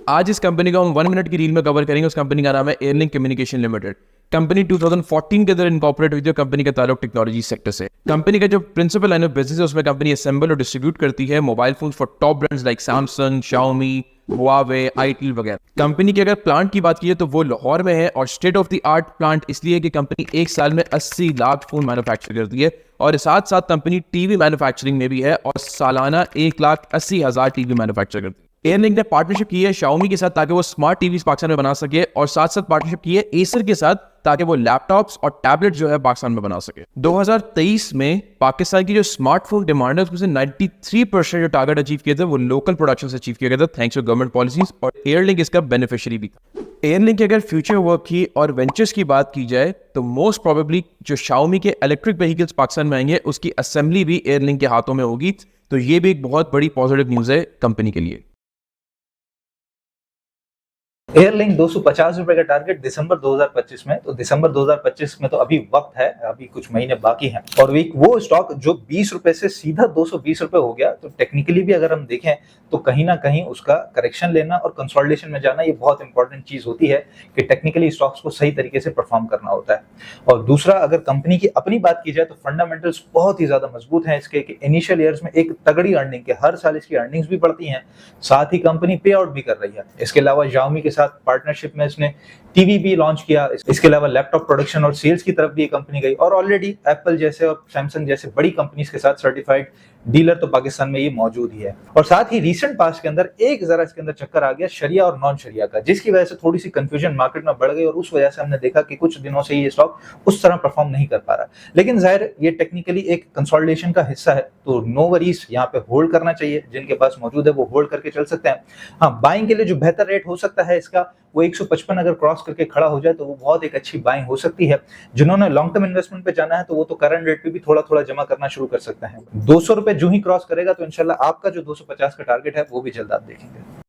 आज इस कंपनी को हम 1 मिनट की रील में कवर करेंगे। उस कंपनी का नाम है एयरलिंक कम्युनिकेशन लिमिटेड। कंपनी 2014 के अंदर इनकॉर्पोरेट हुई थी। कंपनी का ताल्लुक टेक्नोलॉजी सेक्टर से। कंपनी का जो प्रिंसिपल लाइन ऑफ बिजनेस है उसमें कंपनी असेंबल और डिस्ट्रीब्यूट करती है mobile phone for top brands like Samsung, Xiaomi, Huawei, ITL वगैरह। कंपनी की अगर प्लांट की बात की तो वो लाहौर में है और state of the art plant इसलिए कि कंपनी एक साल में 80 लाख फोन मैन्युफैक्चर करती है और साथ साथ कंपनी टीवी मैन्युफैक्चरिंग में भी है और सालाना 1,80,000 टीवी मैन्युफैक्चर करती है। एयरलिंक ने पार्टनरशिप की है शाओमी के साथ ताकि वो स्मार्ट टीवी पाकिस्तान में बना सके और साथ साथ पार्टनरशिप की है एसर के साथ ताकि वो लैपटॉप्स और टैबलेट जो है पाकिस्तान में बना सके। 2023 में पाकिस्तान की जो स्मार्टफोन डिमांड है उसमें 93% जो टारगेट अचीव किए थे वो लोकल प्रोडक्शन से अचीव किया गया था थैंक्स टू गवर्नमेंट पॉलिसीज और एयरलिंक इसका बेनिफिशियरी भी था। एयरलिंक की अगर फ्यूचर वर्क की और वेंचर्स की बात की जाए तो मोस्ट प्रोबेबली जो शाओमी के इलेक्ट्रिक व्हीकल्स पाकिस्तान में आएंगे उसकी असेंबली भी एयरलिंक के हाथों में होगी। तो ये भी एक बहुत बड़ी पॉजिटिव न्यूज है कंपनी के लिए। एयरलिंक 250 रुपए का टारगेट दिसंबर 2025 में। तो दिसंबर 2025 में तो अभी वक्त है, अभी कुछ महीने बाकी हैं। और वो स्टॉक जो 20 रुपए से सीधा 220 रुपए हो गया, तो टेक्निकली भी अगर हम देखें तो कहीं ना कहीं उसका करेक्शन लेना और कंसोलिडेशन में जाना ये बहुत इंपॉर्टेंट चीज होती है कि टेक्निकली स्टॉक्स को सही तरीके से परफॉर्म करना होता है। और दूसरा, अगर कंपनी की अपनी बात की जाए तो फंडामेंटल्स बहुत ही ज्यादा मजबूत हैं इसके कि इनिशियल ईयर्स में एक तगड़ी अर्निंग के हर साल इसकी अर्निंग्स भी बढ़ती हैं, साथ ही कंपनी पे आउट भी कर रही है। इसके अलावा Xiaomi के साथ पार्टनरशिप में इसने टीवी भी लॉन्च किया। इसके अलावा लैपटॉप प्रोडक्शन और सेल्स की तरफ भी ये कंपनी गई और ऑलरेडी एप्पल जैसे और सैमसंग जैसे बड़ी कंपनीज के साथ सर्टिफाइड डीलर तो पाकिस्तान में ये मौजूद ही है। और साथ ही रीसेंट पास्ट के अंदर एक जरा इसके अंदर चक्कर आ गया शरिया और नॉन शरिया का, जिसकी वजह से थोड़ी सी कंफ्यूजन मार्केट में बढ़ गई और उस वजह से हमने देखा कि कुछ दिनों से ये स्टॉक उस तरह परफॉर्म नहीं कर पा रहा। लेकिन जाहिर ये टेक्निकली एक कंसोलिडेशन का हिस्सा है, तो नो वरीज, यहाँ पे होल्ड करना चाहिए। जिनके पास मौजूद है वो होल्ड करके चल सकते हैं। हाँ, बाइंग के लिए जो बेहतर रेट हो सकता है इसका वो 155 अगर क्रॉस करके खड़ा हो जाए तो वो बहुत एक अच्छी बाइंग हो सकती है। जिन्होंने लॉन्ग टर्म इन्वेस्टमेंट पे जाना है तो वो तो करंट रेट पे भी थोड़ा थोड़ा जमा करना शुरू कर सकते हैं। 200 रुपए जो ही क्रॉस करेगा तो इंशाल्लाह आपका जो 250 का टारगेट है वो भी जल्द आप देखेंगे।